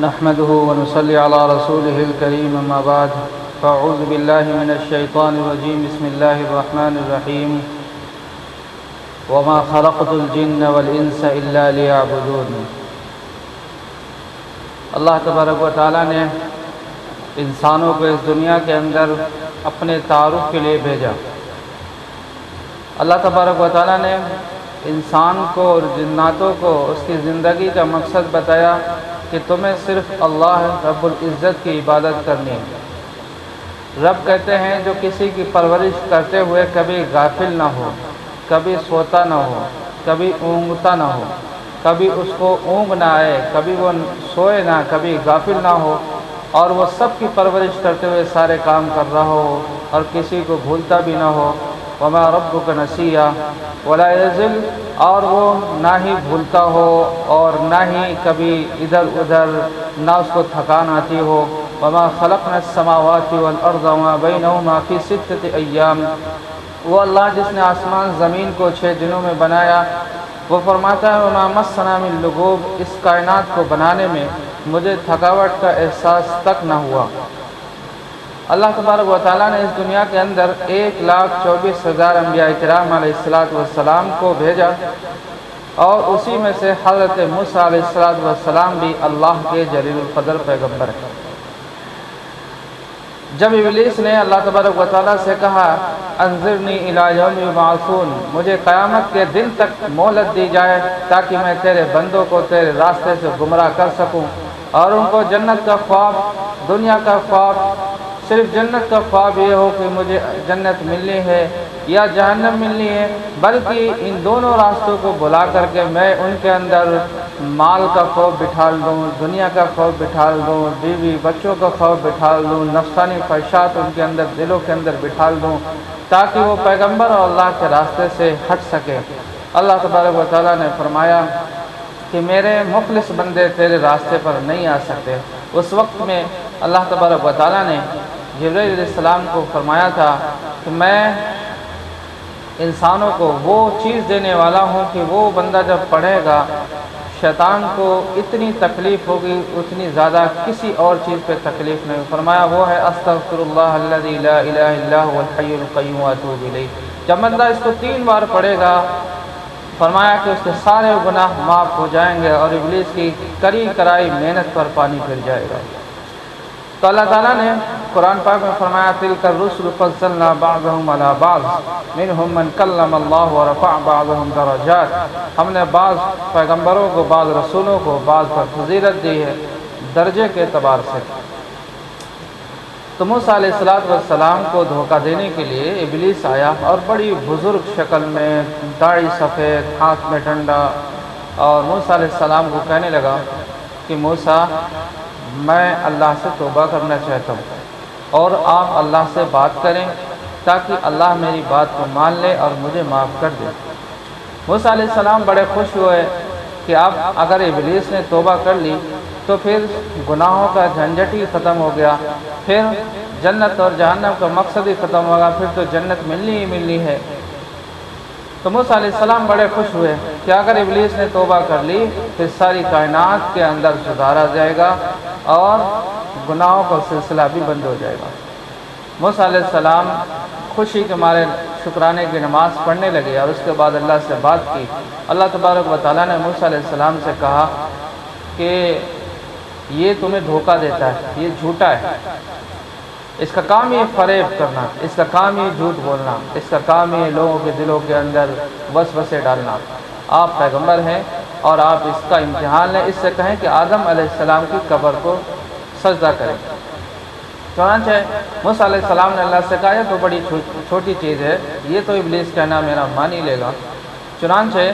نحمده ونصلي على رسوله الكريم أما بعد فأعوذ بالله من الشيطان الرجيم بسم الله الرحمن الرحيم وما خلقت الجن والإنس إلا ليعبدون۔ اللہ تبارک و تعالیٰ نے انسانوں کو اس دنیا کے اندر اپنے تعارف کے لیے بھیجا۔ اللہ تبارک و تعالیٰ نے انسان کو اور جناتوں کو اس کی زندگی کا مقصد بتایا کہ تمہیں صرف اللہ رب العزت کی عبادت کرنی ہے۔ رب کہتے ہیں جو کسی کی پرورش کرتے ہوئے کبھی غافل نہ ہو، کبھی سوتا نہ ہو، کبھی اونگتا نہ ہو، کبھی اس کو اونگ نہ آئے، کبھی وہ سوئے نہ، کبھی غافل نہ ہو، اور وہ سب کی پرورش کرتے ہوئے سارے کام کر رہا ہو اور کسی کو بھولتا بھی نہ ہو۔ وما ربک نسیا ولا یضل، اور وہ نہ ہی بھولتا ہو اور نہ ہی کبھی ادھر ادھر نہ اس کو تھکان آتی ہو۔ وما خلقنا السماوات والارض وما بینہما فی ستۃ ایام، وہ اللہ جس نے آسمان زمین کو 6 دنوں میں بنایا، وہ فرماتا ہے وما مسنا من لغوب، اس کائنات کو بنانے میں مجھے تھکاوٹ کا احساس تک نہ ہوا۔ اللہ تبارک و تعالیٰ نے اس دنیا کے اندر 1,24,000 انبیاء کرام علیہ السلام کو بھیجا، اور اسی میں سے حضرت موسیٰ علیہ السلام بھی اللہ کے جلیل القدر پیغمبر ہیں۔ جب ابلیس نے اللہ تبارک و تعالیٰ سے کہا انظرنی الی یوم یبعثون، مجھے قیامت کے دن تک مہلت دی جائے تاکہ میں تیرے بندوں کو تیرے راستے سے گمراہ کر سکوں اور ان کو جنت کا خواب، دنیا کا خواب، صرف جنت کا خواب یہ ہو کہ مجھے جنت ملنی ہے یا جہنم ملنی ہے، بلکہ ان دونوں راستوں کو بلا کر کے میں ان کے اندر مال کا خوف بٹھال دوں، دنیا کا خوف بٹھال دوں، بیوی بچوں کا خوف بٹھال دوں، نفسانی خواہشات ان کے اندر دلوں کے اندر بٹھال دوں تاکہ وہ پیغمبر اور اللہ کے راستے سے ہٹ سکے۔ اللہ تبارک و تعالیٰ نے فرمایا کہ میرے مخلص بندے تیرے راستے پر نہیں آ سکتے۔ اس وقت میں اللہ تبارک و تعالیٰ نے جبرائیل علیہ السلام کو فرمایا تھا کہ میں انسانوں کو وہ چیز دینے والا ہوں کہ وہ بندہ جب پڑھے گا شیطان کو اتنی تکلیف ہوگی اتنی زیادہ کسی اور چیز پہ تکلیف نہیں۔ فرمایا وہ ہے استغفر اللہ الذی لا الہ الا هو الحی القیوم واتوب الیہ۔ جب بندہ اس کو 3 بار پڑھے گا فرمایا کہ اس کے سارے گناہ معاف ہو جائیں گے اور ابلیس کی کری کرائی محنت پر پانی پھر جائے گا۔ تو اللہ تعالیٰ نے قرآن پاک میں فرمایا تلک الرسل فضلنا بعضهم علی بعض منهم من کلم اللہ ورفع بعضهم درجات، ہم نے بعض پیغمبروں کو، بعض رسولوں کو بعض پر فضیلت دی ہے درجے کے اعتبار سے۔ تو موسیٰ علیہ السلام کو دھوکہ دینے کے لیے ابلیس آیا اور بڑی بزرگ شکل میں، داڑھی سفید، ہاتھ میں ڈنڈا، اور موسیٰ علیہ السلام کو کہنے لگا کہ موسیٰ میں اللہ سے توبہ کرنا چاہتا ہوں اور آپ اللہ سے بات کریں تاکہ اللہ میری بات کو مان لے اور مجھے معاف کر دے۔ موسیٰ علیہ السلام بڑے خوش ہوئے کہ اب اگر ابلیس نے توبہ کر لی تو پھر گناہوں کا جھنجٹ ہی ختم ہو گیا، پھر جنت اور جہنم کا مقصد ہی ختم ہوگا، پھر تو جنت ملنی ہی ملنی ہے۔ تو موسیٰ علیہ السلام بڑے خوش ہوئے کہ اگر ابلیس نے توبہ کر لی پھر ساری کائنات کے اندر سدھارا جائے گا اور گناہوں کا سلسلہ بھی بند ہو جائے گا۔ موسیٰ علیہ السلام خوشی کے مارے شکرانے کی نماز پڑھنے لگے اور اس کے بعد اللہ سے بات کی۔ اللہ تبارک و تعالیٰ نے موسیٰ علیہ السلام سے کہا کہ یہ تمہیں دھوکہ دیتا ہے، یہ جھوٹا ہے، اس کا کام یہ فریب کرنا، اس کا کام یہ جھوٹ بولنا، اس کا کام یہ لوگوں کے دلوں کے اندر وسوسے ڈالنا۔ آپ پیغمبر ہیں اور آپ اس کا امتحان لیں، اس سے کہیں کہ آدم علیہ السلام کی قبر کو سجدہ کریں۔ چنانچہ موسیٰ علیہ السلام نے اللہ سے کہا یہ تو بڑی چھوٹی چیز ہے، یہ تو ابلیس کہنا میرا مان ہی لے گا۔ چنانچہ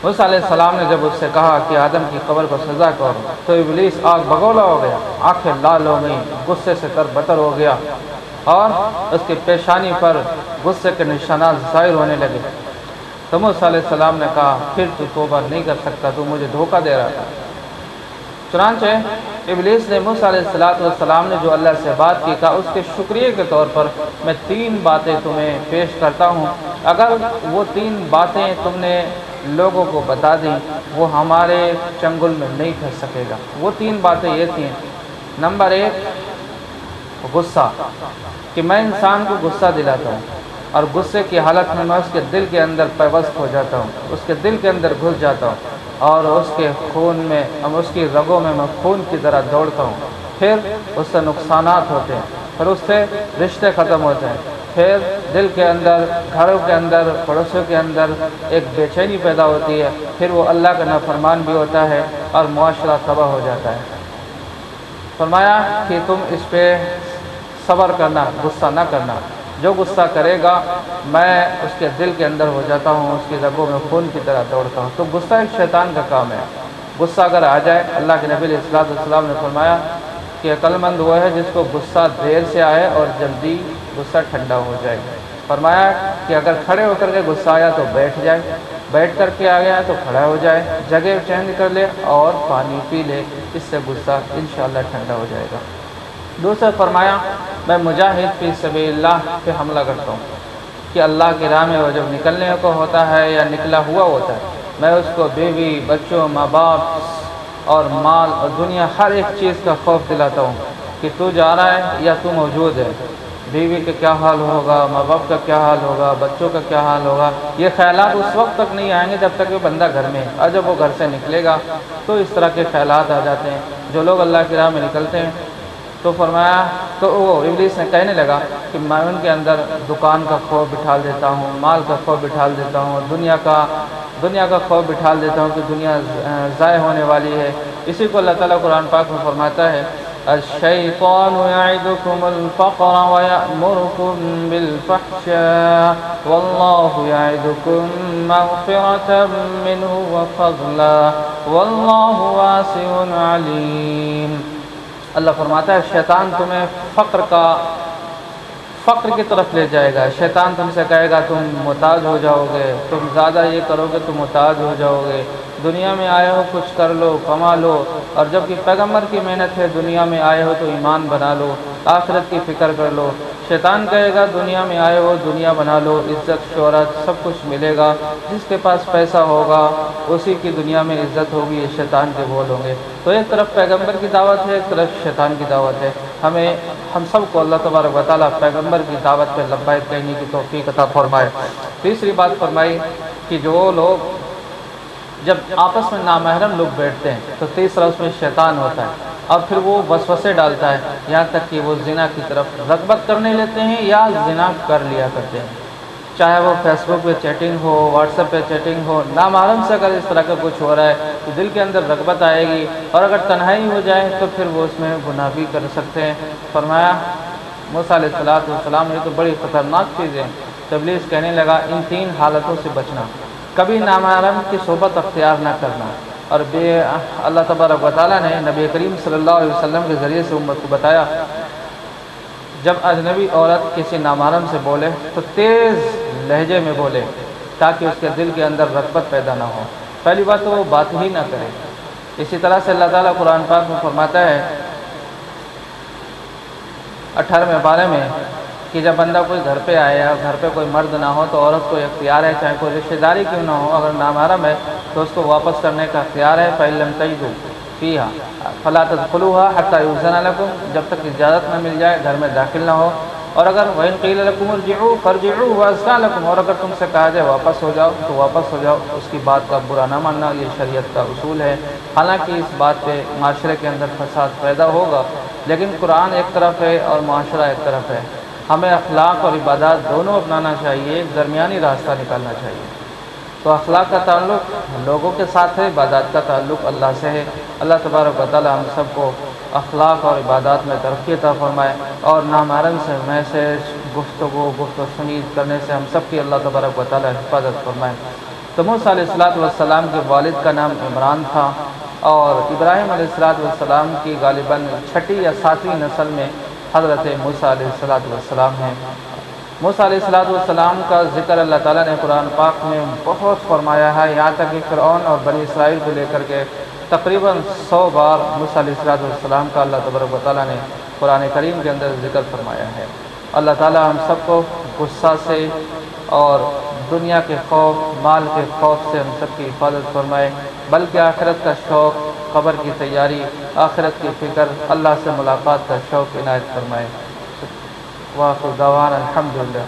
موسیٰ علیہ السلام نے جب اس سے کہا کہ آدم کی قبر کو سجدہ کرو تو ابلیس آگ بگولا ہو گیا، آنکھیں لال ہو گئیں، غصے سے تربتر ہو گیا اور اس کی پیشانی پر غصے کے نشانات ظاہر ہونے لگے۔ تو موسیٰ علیہ السلام نے کہا پھر تو توبہ نہیں کر سکتا، تو مجھے دھوکہ دے رہا تھا۔ چنانچہ ابلیس نے موسیٰ علیہ السلام نے جو اللہ سے بات کی کہا اس کے شکریہ کے طور پر میں 3 باتیں تمہیں پیش کرتا ہوں، اگر وہ 3 باتیں تم نے لوگوں کو بتا دیں وہ ہمارے چنگل میں نہیں پھنس سکے گا۔ وہ تین باتیں یہ تھیں۔ نمبر ایک، غصہ، کہ میں انسان کو غصہ دلاتا ہوں اور غصے کی حالت میں اس کے دل کے اندر پیوست ہو جاتا ہوں، اس کے دل کے اندر گھس جاتا ہوں اور اس کے خون میں، اس کی رگوں میں میں خون کی طرح دوڑتا ہوں۔ پھر اس سے نقصانات ہوتے ہیں، پھر اس سے رشتے ختم ہوتے ہیں، پھر دل کے اندر، گھروں کے اندر، پڑوسیوں کے اندر ایک بے چینی پیدا ہوتی ہے، پھر وہ اللہ کا نافرمان بھی ہوتا ہے اور معاشرہ تباہ ہو جاتا ہے۔ فرمایا کہ تم اس پہ صبر کرنا، غصہ نہ کرنا۔ جو غصہ کرے گا میں اس کے دل کے اندر ہو جاتا ہوں، اس کی رگوں میں خون کی طرح دوڑتا ہوں۔ تو غصہ ایک شیطان کا کام ہے۔ غصہ اگر آ جائے، اللہ کے نبی علیہ السلام نے فرمایا کہ عقل مند وہ ہے جس کو غصہ دیر سے آئے اور جلدی غصہ ٹھنڈا ہو جائے۔ فرمایا کہ اگر کھڑے ہو کر کے غصہ آیا تو بیٹھ جائے، بیٹھ کر کے آ گیا تو کھڑا ہو جائے، جگہ چینج کر لے اور پانی پی لے، اس سے غصہ انشاءاللہ ٹھنڈا ہو جائے گا۔ دوسرا فرمایا میں مجاہد فی سبیل اللہ پہ حملہ کرتا ہوں کہ اللہ کی راہ میں وہ جب نکلنے کو ہوتا ہے یا نکلا ہوا ہوتا ہے، میں اس کو بیوی، بچوں، ماں باپ اور مال اور دنیا ہر ایک چیز کا خوف دلاتا ہوں کہ تو جا رہا ہے یا تو موجود ہے۔ بیوی کا کیا حال ہوگا، ماں باپ کا کیا حال ہوگا، بچوں کا کیا حال ہوگا، یہ خیالات اس وقت تک نہیں آئیں گے جب تک وہ بندہ گھر میں ہے، اور جب وہ گھر سے نکلے گا تو اس طرح کے خیالات آ جاتے ہیں۔ جو لوگ اللہ کی راہ میں نکلتے ہیں تو فرمایا، تو وہ ابلیس نے کہنے لگا کہ میں ان کے اندر دکان کا خوف بٹھال دیتا ہوں، مال کا خوف بٹھال دیتا ہوں، دنیا کا خوف بٹھال دیتا ہوں کہ دنیا ضائع ہونے والی ہے۔ اسی کو اللہ تعالیٰ قرآن پاک میں فرماتا ہے الشیطان یعدکم الفقر ویأمرکم بالفحشاء واللہ یعدکم مغفرة منہ وفضلا واللہ واسع علیم۔ اللہ فرماتا ہے شیطان تمہیں فقر کی طرف لے جائے گا۔ شیطان تم سے کہے گا تم محتاج ہو جاؤ گے، تم زیادہ یہ کرو گے تو محتاج ہو جاؤ گے، دنیا میں آئے ہو کچھ کر لو، کما لو، اور جب کہ پیغمبر کی محنت ہے دنیا میں آئے ہو تو ایمان بنا لو، آخرت کی فکر کر لو۔ شیطان کہے گا دنیا میں آئے ہو دنیا بنا لو، عزت شہرت سب کچھ ملے گا، جس کے پاس پیسہ ہوگا اسی کی دنیا میں عزت ہوگی، یہ شیطان کے بول ہوں گے۔ تو ایک طرف پیغمبر کی دعوت ہے، ایک طرف شیطان کی دعوت ہے۔ ہم سب کو اللہ تبارک و تعالیٰ پیغمبر کی دعوت پہ لبیک کہنے کی توفیق عطا فرمائے۔ تیسری بات فرمائی کہ جو لوگ جب آپس میں نامحرم لوگ بیٹھتے ہیں تو تیسرا اس میں شیطان ہوتا ہے اور پھر وہ وسوسے ڈالتا ہے، یہاں تک کہ وہ زنا کی طرف رغبت کرنے لیتے ہیں یا زنا کر لیا کرتے ہیں، چاہے وہ فیس بک پہ چیٹنگ ہو، واٹس ایپ پہ چیٹنگ ہو۔ نامحرم سے اگر اس طرح کا کچھ ہو رہا ہے تو دل کے اندر رغبت آئے گی، اور اگر تنہائی ہو جائے تو پھر وہ اس میں گناہ بھی کر سکتے ہیں۔ فرمایا موسیٰ علیہ السلام یہ تو بڑی خطرناک چیز ہے۔ ابلیس کہنے لگا ان تین حالتوں سے بچنا، کبھی نامحرم کی صحبت اختیار نہ کرنا، اور اللہ تبارک و تعالیٰ نے نبی کریم صلی اللہ علیہ وسلم کے ذریعے سے امت کو بتایا جب اجنبی عورت کسی نامحرم سے بولے تو تیز لہجے میں بولے تاکہ اس کے دل کے اندر رغبت پیدا نہ ہو۔ پہلی بات تو وہ بات ہی نہ کرے۔ اسی طرح سے اللہ تعالیٰ قرآن پاک میں فرماتا ہے 18ویں پارے میں کہ جب بندہ کوئی گھر پہ آئے یا گھر پہ کوئی مرد نہ ہو تو عورت کو اختیار ہے، چاہے کوئی رشتہ داری کیوں نہ ہو، اگر نامحرم ہے تو اس کو واپس کرنے کا اختیار ہے۔ فَإِن لَمْ تَجِدُوا فِيهَا فَلَا تَدْخُلُوهَا حَتَّى يُؤْذَنَ لَكُمْ، جب تک اجازت نہ مل جائے گھر میں داخل نہ ہو۔ اور اگر وَإِن قِيلَ لَكُمُ ارْجِعُوا فَارْجِعُوا وَأَزْكَىٰ لَكُمْ، اور اگر تم سے کہا جائے واپس ہو جاؤ تو واپس ہو جاؤ، اس کی بات کا برا نہ ماننا، یہ شریعت کا اصول ہے۔ حالانکہ اس بات پہ معاشرے کے اندر فساد پیدا ہوگا، لیکن قرآن ایک طرف ہے اور معاشرہ ایک طرف ہے۔ ہمیں اخلاق اور عبادات دونوں اپنانا چاہیے، ایک درمیانی راستہ نکالنا چاہیے۔ تو اخلاق کا تعلق لوگوں کے ساتھ ہے، عبادات کا تعلق اللہ سے ہے۔ اللہ تبارک و تعالی ہم سب کو اخلاق اور عبادات میں ترقی عطا فرمائے، اور نامحرم سے میسج، گفتگو شنید کرنے سے ہم سب کی اللہ تبارک و تعالی حفاظت فرمائے۔ تو موسیٰ علیہ السلام کے والد کا نام عمران تھا، اور ابراہیم علیہ السلام کی غالباً 6 یا 7ویں نسل میں حضرت موسیٰ علیہ السلام ہیں۔ موسیٰ علیہ السلام کا ذکر اللہ تعالیٰ نے قرآن پاک میں بہت فرمایا ہے، یہاں تک کہ فرعون اور بنی اسرائیل کو لے کر کے تقریباً 100 بار موسیٰ علیہ السلام کا اللہ تبارک و تعالیٰ نے قرآن کریم کے اندر ذکر فرمایا ہے۔ اللہ تعالیٰ ہم سب کو غصہ سے اور دنیا کے خوف، مال کے خوف سے ہم سب کی حفاظت فرمائے، بلکہ آخرت کا شوق، قبر کی تیاری، آخرت کی فکر، اللہ سے ملاقات کا شوق عنایت فرمائے۔ وآخر دعوانا الحمدللہ۔